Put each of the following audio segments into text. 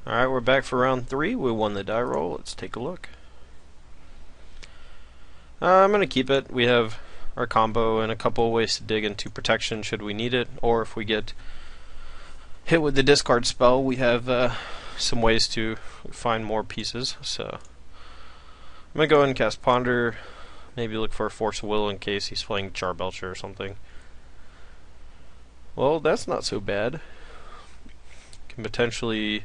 Alright, we're back for round 3. We won the die roll. Let's take a look. I'm going to keep it. We have our combo and a couple of ways to dig into protection should we need it, or if we get hit with the discard spell, we have some ways to find more pieces. So I'm going to go ahead and cast Ponder, maybe look for a Force of Will in case he's playing Charbelcher or something. Well, that's not so bad. Can potentially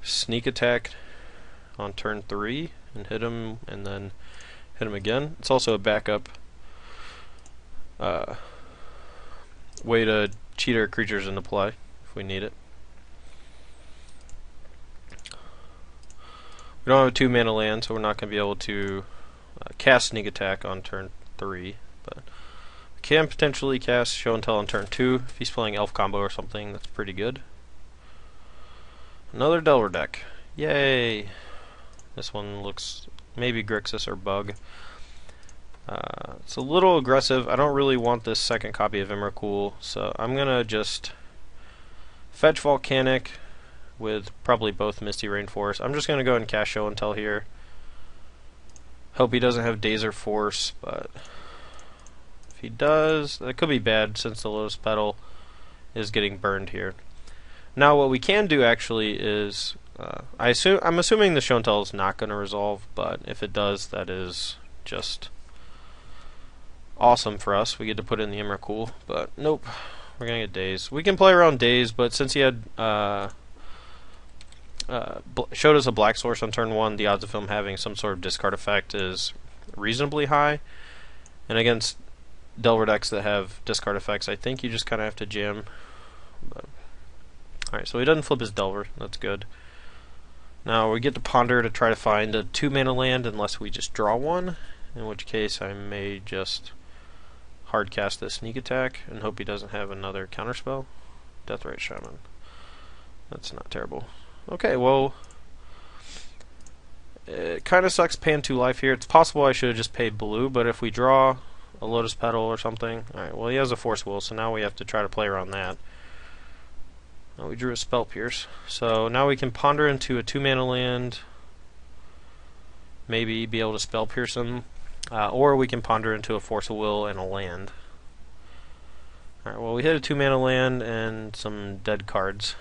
sneak attack on turn 3 and hit him, and then hit him again. It's also a backup way to cheat our creatures into play if we need it. We don't have a 2-mana land, so we're not going to be able to cast sneak attack on turn 3, but we can potentially cast show and tell on turn 2 if he's playing elf combo or something. That's pretty good. Another Delver deck. Yay! This one looks maybe Grixis or Bug. It's a little aggressive. I don't really want this second copy of Emrakul, so I'm gonna just fetch Volcanic with probably both Misty Rainforest. I'm just gonna go ahead and cast Show and Tell here. Hope he doesn't have Dazer Force, but if he does, that could be bad since the Lotus Petal is getting burned here. Now what we can do actually is, I'm assuming the Show and Tell is not going to resolve, but if it does, that is just awesome for us. We get to put in the Emrakul, but nope, we're going to get Daze. We can play around Daze, but since he had showed us a Black Source on turn 1, the odds of him having some sort of discard effect is reasonably high. And against Delver decks that have discard effects, I think you just kind of have to jam. Alright, so he doesn't flip his Delver. That's good. Now we get to Ponder to try to find a 2-mana land unless we just draw one, in which case I may just hardcast this sneak attack and hope he doesn't have another counterspell. Deathrite Shaman. That's not terrible. Okay, well, it kind of sucks paying 2 life here. It's possible I should have just paid blue, but if we draw a Lotus Petal or something... Alright, well he has a Force Will, so now we have to try to play around that. Oh, we drew a Spell Pierce. So now we can Ponder into a 2-mana land. Maybe be able to Spell Pierce him. Or we can Ponder into a Force of Will and a land. Alright, well we hit a 2-mana land and some dead cards.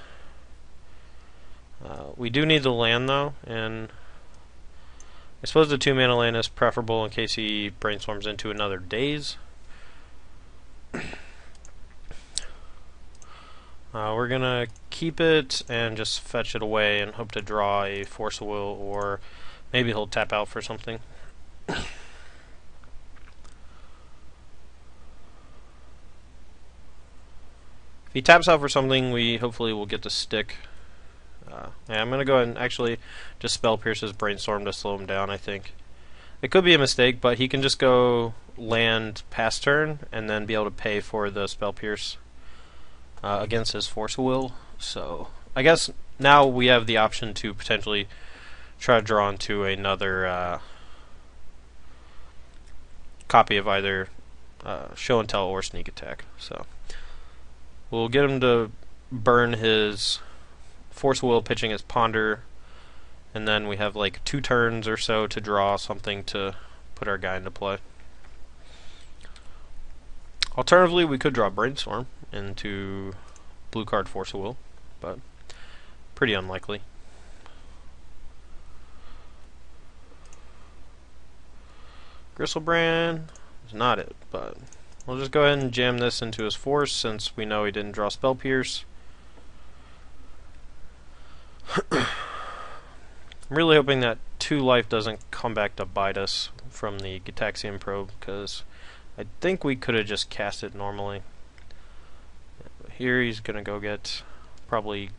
We do need the land though, and I suppose the 2-mana land is preferable in case he brainstorms into another Daze. We're gonna keep it and just fetch it away and hope to draw a Force of Will, or maybe he'll tap out for something. If he taps out for something, we hopefully will get to stick. Yeah, I'm gonna go ahead and actually just Spell Pierce his Brainstorm to slow him down, I think. It could be a mistake, but he can just go land past turn and then be able to pay for the Spell Pierce against his Force of Will. So I guess now we have the option to potentially try to draw into another copy of either Show and Tell or Sneak Attack. So we'll get him to burn his Force of Will, pitching his Ponder, and then we have like 2 turns or so to draw something to put our guy into play. Alternatively, we could draw Brainstorm into blue card Force of Will, but pretty unlikely. Gristlebrand is not it, but we'll just go ahead and jam this into his Force since we know he didn't draw Spell Pierce. I'm really hoping that 2 life doesn't come back to bite us from the Gitaxian Probe, because I think we could have just cast it normally. Here he's gonna go get probably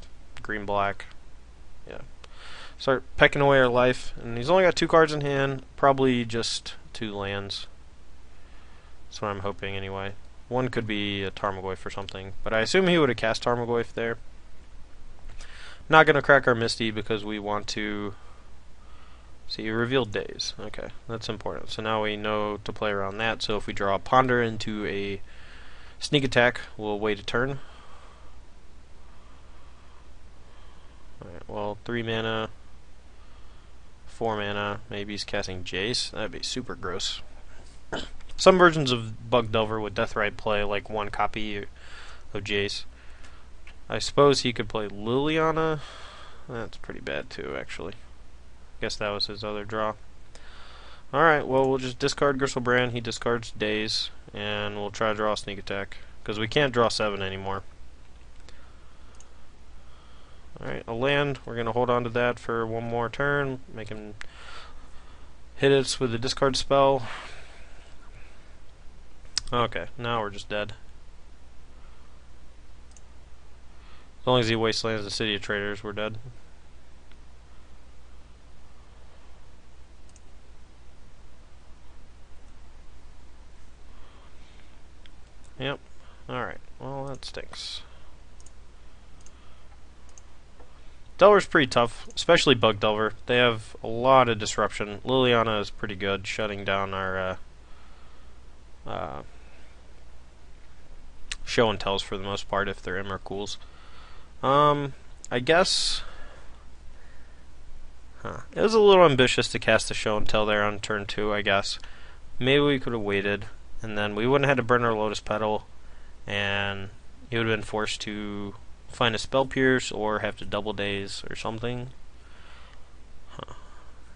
green-black. Yeah. Start pecking away our life, and he's only got 2 cards in hand, probably just 2 lands. That's what I'm hoping anyway. One could be a Tarmogoyf or something, but I assume he would have cast Tarmogoyf there. Not gonna crack our Misty because we want to see, you revealed Daze. Okay, that's important. So now we know to play around that. So if we draw a Ponder into a Sneak Attack, we'll wait a turn. 3 mana, 4 mana. Maybe he's casting Jace. That'd be super gross. Some versions of Bug Delver with Deathrite play like 1 copy of Jace. I suppose he could play Liliana. That's pretty bad too, actually. Guess that was his other draw. Alright, well, we'll just discard Gristlebrand. He discards Daze, and we'll try to draw a Sneak Attack, because we can't draw 7 anymore. Alright, a land. We're going to hold on to that for 1 more turn. Make him hit us with a discard spell. Okay, now we're just dead. As long as he wastelands the City of Traders, we're dead. Yep. Alright, well, that stinks. Delver's pretty tough, especially Bug Delver. They have a lot of disruption. Liliana is pretty good, shutting down our show and tells for the most part if they're Emrakul's. I guess it was a little ambitious to cast the show and tell there on turn 2, I guess. Maybe we could have waited, and then we wouldn't have had to burn our Lotus Petal, and he would have been forced to find a Spell Pierce or have to double Daze or something.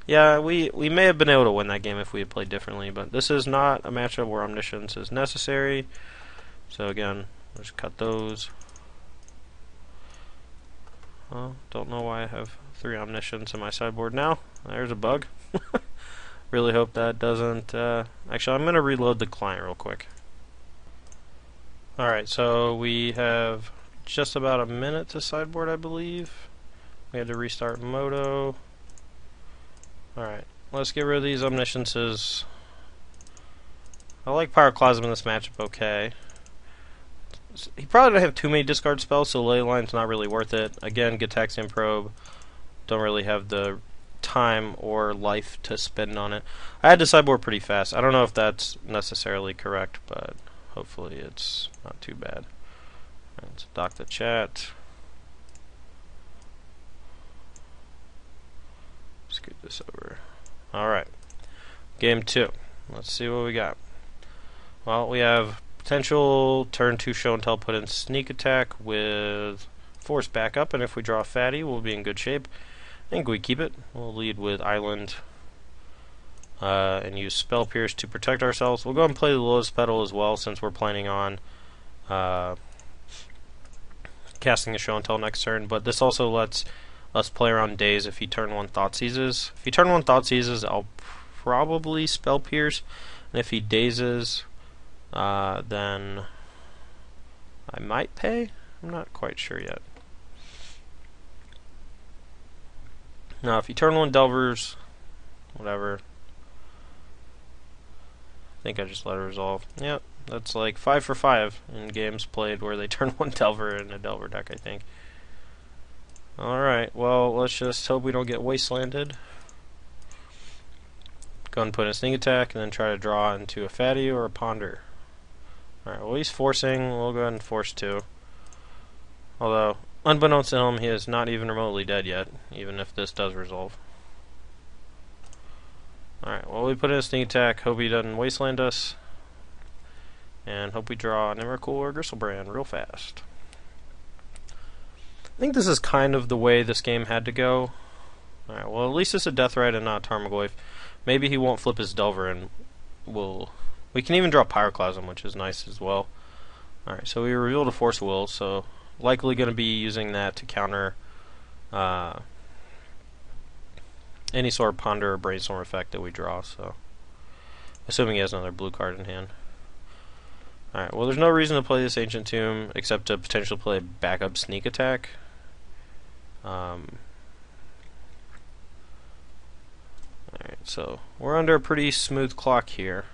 Yeah, we may have been able to win that game if we had played differently, but this is not a matchup where Omniscience is necessary. So again, let's cut those. Don't know why I have 3 Omniscience in my sideboard now. There's a bug. Really hope that doesn't... Actually, I'm going to reload the client real quick. Alright, so we have just about a minute to sideboard, I believe. We had to restart Moto. Alright, let's get rid of these Omnisciences. I like Pyroclasm in this matchup okay. He probably don't have too many discard spells, so Ley Line's not really worth it. Again, Gitaxian Probe. Don't really have the time or life to spend on it. I had to sideboard pretty fast. I don't know if that's necessarily correct, but hopefully it's not too bad. Right, let's dock the chat. Scoot this over. Alright. Game 2. Let's see what we got. Well, we have potential turn 2 show and tell, put in Sneak Attack with Force Backup, and if we draw a fatty, we'll be in good shape. I think we keep it. We'll lead with Island and use Spell Pierce to protect ourselves. We'll go and play the Lotus Petal as well, since we're planning on casting a show and tell next turn, but this also lets us play around Daze if he turn 1 Thought Seizes. If he turn 1 Thought Seizes, I'll probably Spell Pierce, and if he dazes, then I might pay. I'm not quite sure yet. Now, if you turn 1 Delvers, whatever. I think I just let it resolve. Yep, that's like 5 for 5 in games played where they turn 1 Delver in a Delver deck, I think. Alright, well, let's just hope we don't get wastelanded. Go and put in a Sneak Attack, and then try to draw into a fatty or a ponder. Alright, well, he's forcing. We'll go ahead and force 2. Although, unbeknownst to him, he is not even remotely dead yet, even if this does resolve. Alright, well, we put in a Sneak Attack. Hope he doesn't wasteland us. And hope we draw an Emrakul or Gristlebrand real fast. I think this is kind of the way this game had to go. Alright, well, at least it's a Deathrite and not Tarmogoyf. Maybe he won't flip his Delver, and we can even draw Pyroclasm, which is nice as well. Alright, so we revealed a Force Will, so likely going to be using that to counter any sort of Ponder or Brainstorm effect that we draw, so assuming he has another blue card in hand. Alright, well, there's no reason to play this Ancient Tomb except to potentially play backup Sneak Attack. Alright, so we're under a pretty smooth clock here.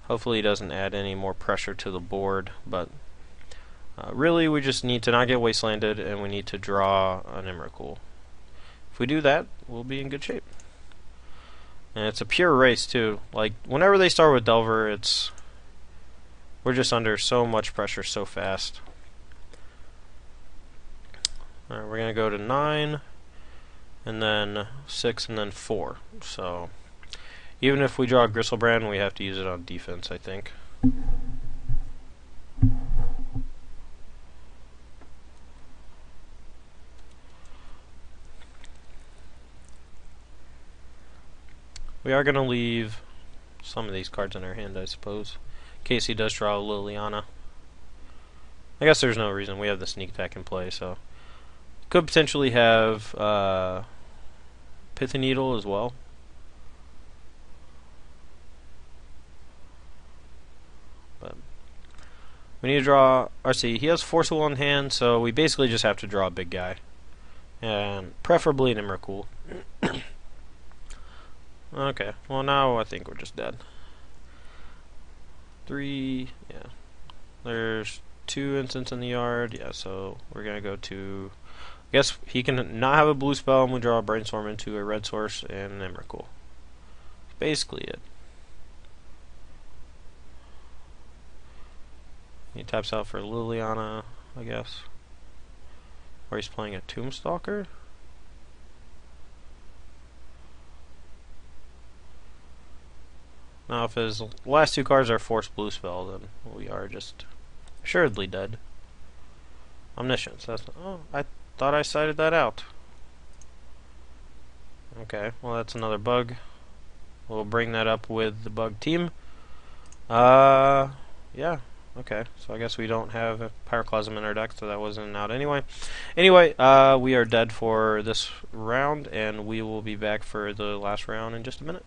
Hopefully he doesn't add any more pressure to the board, but really we just need to not get wastelanded, and we need to draw an Emrakul. If we do that, we'll be in good shape. And it's a pure race too. Like, whenever they start with Delver, we're just under so much pressure so fast. Alright, we're gonna go to 9. and then 6, and then 4. So even if we draw a Gristlebrand, we have to use it on defense, I think. We are going to leave some of these cards in our hand, I suppose, in case he does draw a Liliana. I guess there's no reason. We have the sneak attack in play, so could potentially have Pithy Needle as well. But we need to draw RC. He has Forcible in hand, so we basically just have to draw a big guy, and preferably an Emrakul. Okay, well now I think we're just dead. 3, yeah. There's 2 instants in the yard, yeah, so we're gonna go to... I guess he can not have a blue spell, and we draw a Brainstorm into a red source and an Emrakul. That's basically it. He taps out for Liliana, I guess. Or he's playing a Tombstalker? Now, if his last 2 cards are Force Blue Spell, then we are just assuredly dead. Omniscience. That's, oh, I thought I cited that out. Okay, well that's another bug. We'll bring that up with the bug team. Yeah. Okay, so I guess we don't have a Pyroclasm in our deck, so that wasn't out anyway. Anyway, we are dead for this round, and we will be back for the last round in just a minute.